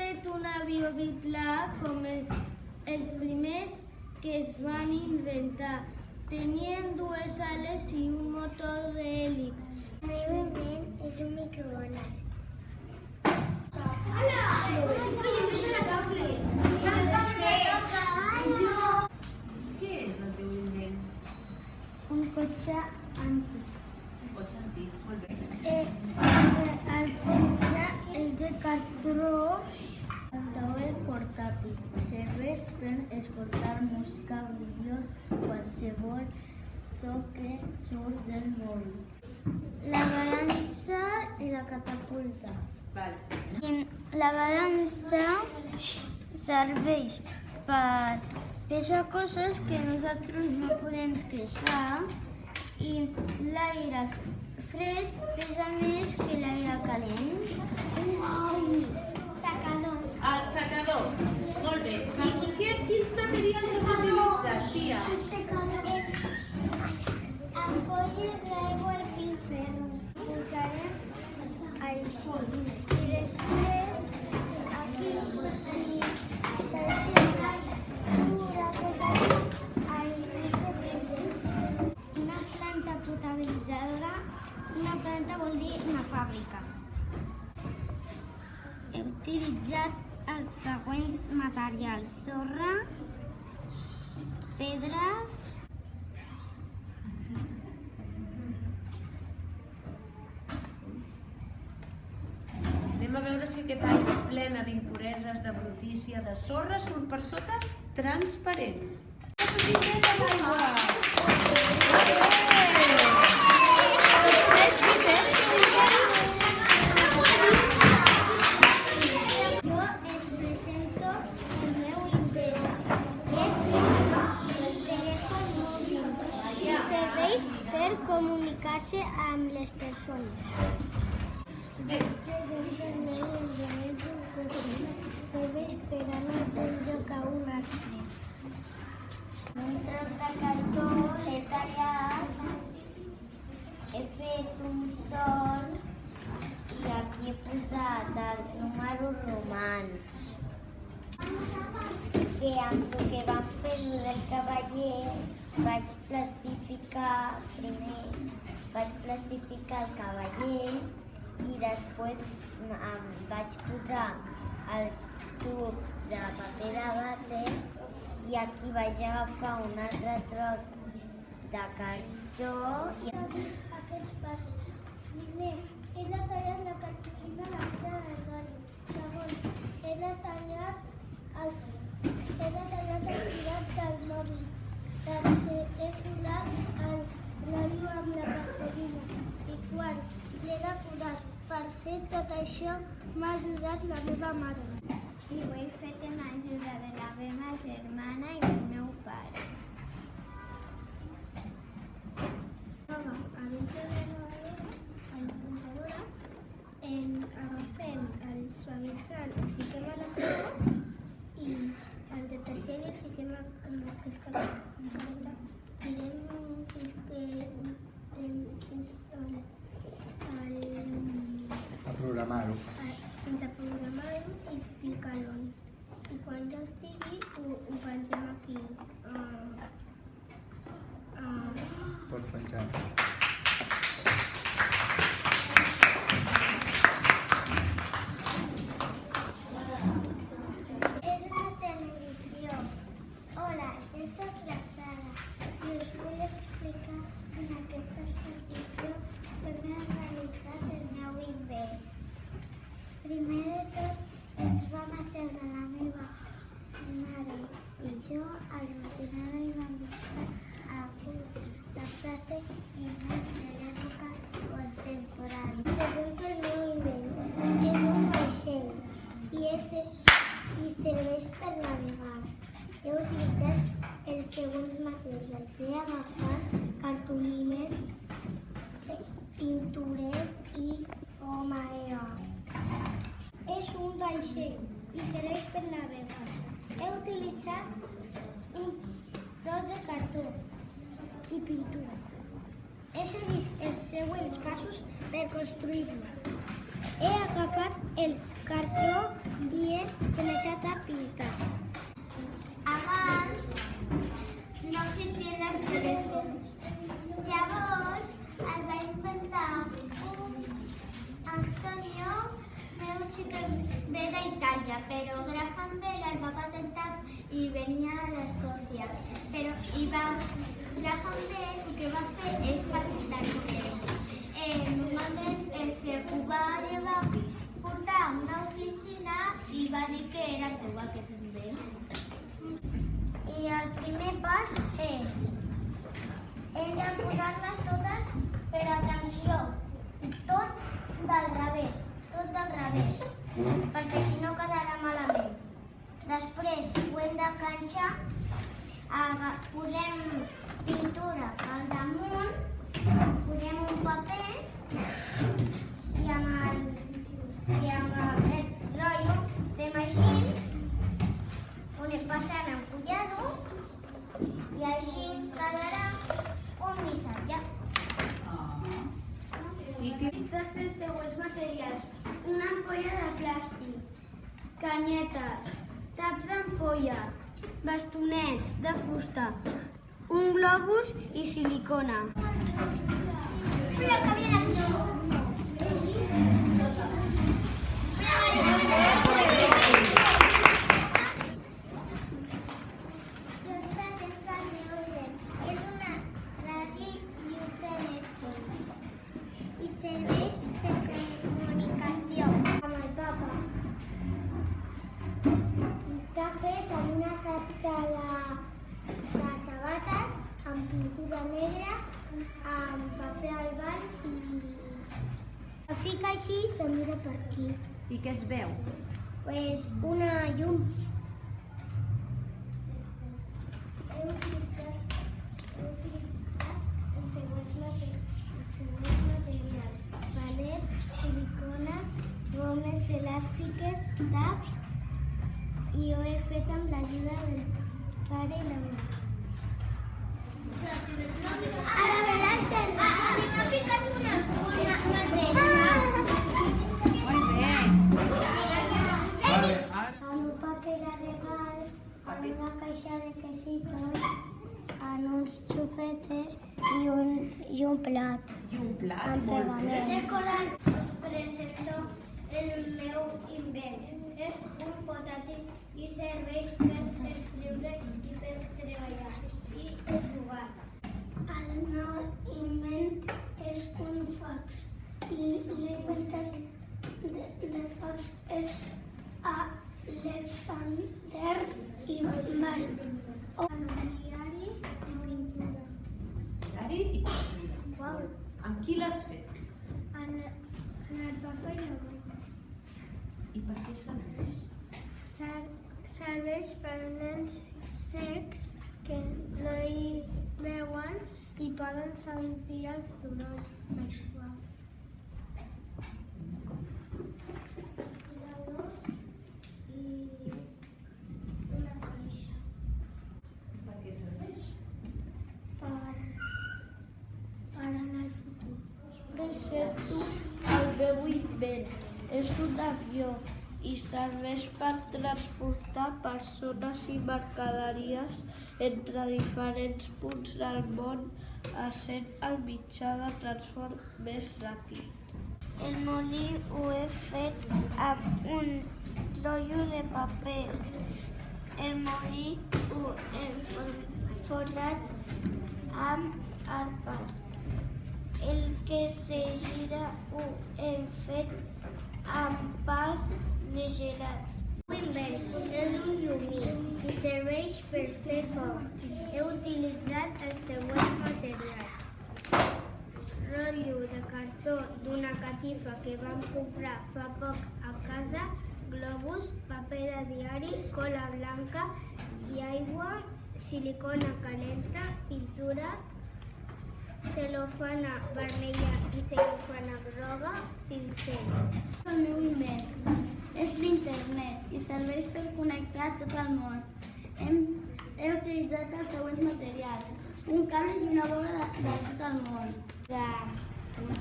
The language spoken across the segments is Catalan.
fet un avió biplà com els primers que es van inventar. Tenien dues ales i un motor d'hèlix. El meu invent és un microones. Què és el teu invent? Un cotxe antic. Un cotxe antic, molt bé. El cotxe és de cartró. El taulell portàtil serveix per escoltar música, vídeos, qualsevol so que surt del mòbil. La balança i la catapulta. La balança serveix per pesar coses que nosaltres no podem pesar i l'aire fred pesa més que l'aire calent. Secador. El secador, molt bé. I quins materials has utilitzat, tia? Ampolles d'aigua al filferro. Posarem així. I després aquí una planta potabilitzadora. Una planta vol dir una fàbrica. He utilitzat els següents materials: sorra, pedres, Anem a veure si aquesta aigua plena d'impureses, de brutícia, de sorra, surt per sota transparent. Jo us presento el meu invent. És un telèfon mòbil i serveix per comunicar-se amb les persones. Presento el meu invent. És un cotxe. Serveix per anar d'un lloc a un altre. Un tros de cartó l'he tallat, he fet un sol i aquí he posat els números romans. Que amb el que vam fer del cavaller vaig plastificar el cavaller i després vaig posar els tubs de paper de vàter i aquí vaig agafar un altre tros de cartó i aquests passos. Primer, he detallat la cartolina a la mida del gali. Segon, he detallat el filat del mòbil. Tercer, he filat el gali amb la cartolina. I quart, l'he decorat. Per fer tot això m'ha ajudat la meva mare. I ho he fet amb ajuda de la meva germana i del meu pare. A dintre de la computadora agafem el suavitzant, el fiquem a la cua i el detergent el fiquem en aquesta cançoneta. Tirem fins A programar-ho. Fins a programar-ho i picar-ho. I quan ja estigui ho pengem aquí. Pots penjar. És una televisió. Hola, jo soc la Sara i us vull explicar en aquesta exposició com he realitzat el meu invent. Primer de tot ens vam asseure la meva mare i jo a l'ordinador i vam buscar la frase invent de l'època contemporània. Presento el meu invent. És un vaixell i serveix per navegar. He utilitzat els següents materials. He agafat cartolines, pintures i goma eva. És un vaixell i serveix per navegar. He utilitzat un tros de cartó i pintura. He seguit els següents passos per construir-lo. He agafat el cartó i he començat a pintar. Abans no existien els telèfons. Llavors el va inventar Antonio, meu sí que ve d'Itàlia, però Graham Bell el va patentar i venia d'Escòcia. Graham Bell el que va fer és patentar-ho. Normalment és que ho va llevar, portar a una oficina i va dir que era seu aquest invent. I el primer pas és hem de posar-les totes, però atenció, tot del revés, perquè si no quedarà malament. Després ho hem de canxar, posem pintura al damunt, posem un paper i amb aquest rotllo fem així, ho anem passant en fullados i així quedarà un missatge. Utilitzat els següents materials: una ampolla de plàstic, canyetes, taps d'ampolla, bastonets de fusta, un globus i silicona. És una ràdio i un telèfon i serveix per comunicació amb el papa. Està fet amb una capsala de sabates, amb pintura negra, amb paper albal i es fica així i se mira per aquí. I què es veu? Pues una llum. He utilitzat els següents materials: palet, silicona, gomes elàstiques, taps, i ho he fet amb l'ajuda del pare i la mare. Ara veràs que m'ha ficat una amb un paper de regal, amb una caixa de quesitos, en uns xufetes i un plat. I un plat amb molt bé. decorat. Us presento el meu invent. És un portàtil i serveix per escriure i per treballar i per jugar. El meu invent és un fax i l'inventat del fax és Alexander Bell. Un diari de pintura. Diari i pintura. Uau! Amb qui l'has fet? En el paper i la goma. I per què serveix? Serveix per nens cecs que no hi veuen i poden sentir el soroll sexual. I una caixa Per què serveix? per anar al futur. Us presento el meu invent. És un avió i serveix per transportar persones i mercaderies entre diferents punts del món, essent el mitjà de transport més ràpid. El molí ho he fet amb un rotllo de paper. El molí ho he forrat amb arpes. El que se gira ho hem fet amb pals de gelat. Invent és un llumí i serveix per fer foc. He utilitzat els següents materials: rotllo de cartó d'una catifa que vam comprar fa poc a casa, globus, paper de diari, cola blanca i aigua, silicona calenta, pintura, celofana vermella i celofana groga, pincel. El meu invent és l'internet i serveix per connectar tot el món. He utilitzat els següents materials: un cable i una bola de tot el món.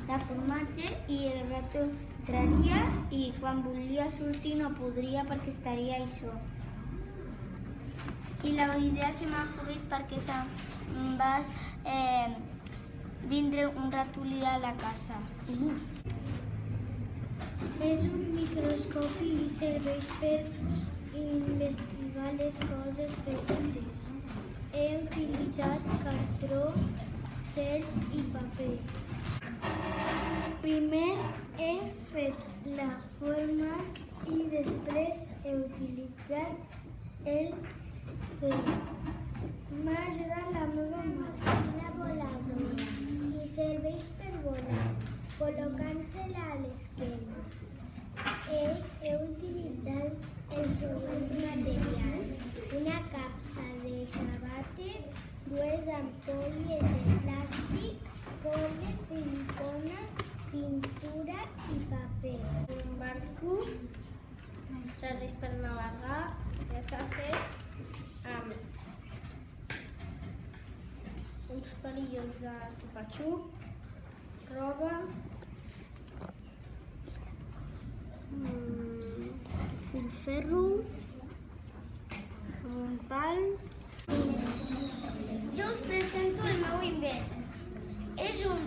de formatge i el rató entraria i quan volia sortir no podria perquè estaria això. I la idea se m'ha ocorrit perquè se'n va vindre un ratolí a la casa. És un microscopi i serveix per investigar les coses petites. He utilitzat cartró, cel i paper. Primer he fet la forma i després he utilitzat el cel. M'ha ajudat la meva màquina voladora i serveix per volar, col·locant-se-la a l'esquena. He utilitzat els següents materials: una capsa de sabates, dues ampolles de plàstic, coure, silicona, pintura i paper. Un barco serveix per navegar i està fet amb uns palillos de xupa-xup, roba, filferro, un pal. Jo us presento el meu invent. És un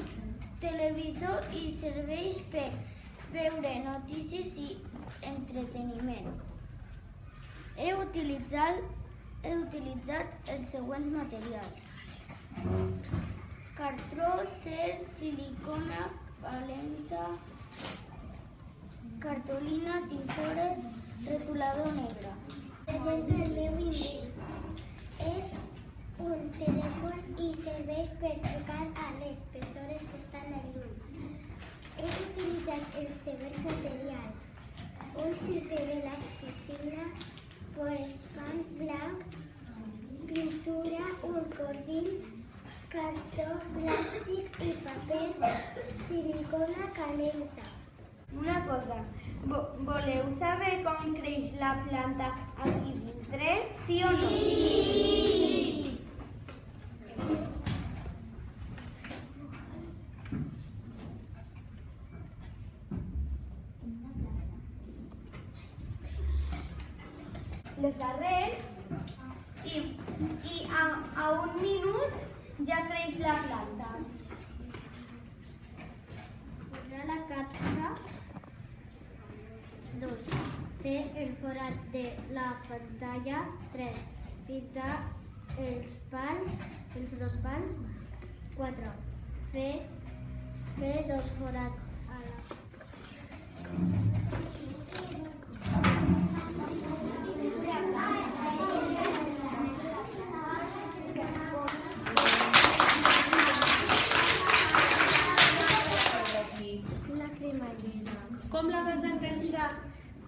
televisor i serveix per veure notícies i entreteniment. He utilitzat els següents materials: cartró, cel, silicona calenta, cartolina, tisores, retolador negre. Presento el meu invent. És un telèfon i serveix per trucar a les persones que estan a lluny. He utilitzat els següents materials: un filtre de la piscina, fluorescent blanc, pintura, un cordill, cartó, plàstic i papers, silicona calenta. Una cosa, voleu saber com creix la planta aquí dintre? Sí o no? Sí! Les arrels i a un minut ja creix la planta. Posar la capsa. 2. Fer el forat de la pantalla. 3. Pintar els dos pals. 4. Fer 2 forats a la una cremallera. Com la vas enganxar?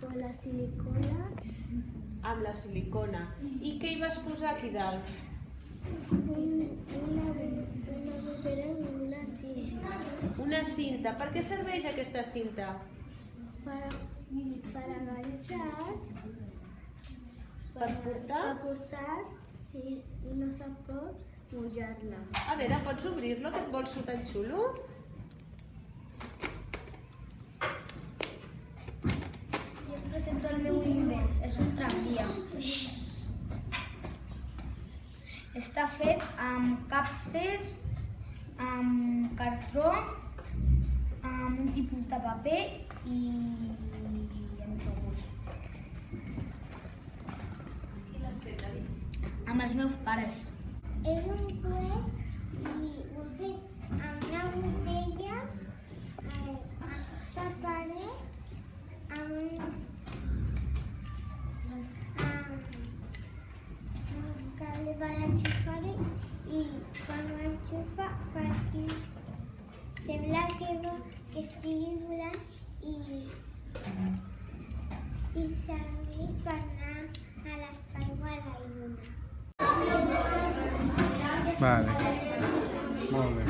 Amb la silicona. Amb la silicona. I què hi vas posar aquí dalt? Una bobera i una cinta. Una cinta. Per què serveix aquesta cinta? Per enganxar. Per portar? Per portar i no se pot mullar-la. A veure, pots obrir-lo, aquest bolso tan xulo? Jo us presento el meu invent. És un tramvia. Està fet amb capses, amb cartró, amb un tipus de paper i amb autobús. Qui l'has fet, David? Amb els meus pares. És un coet i ho he fet amb una botella, amb paperets, amb un cable per enxufar-hi i quan ho enxufa per aquí sembla que estigui volant i serveix per anar a l'espai o a la lluna. Vale. Molt bé.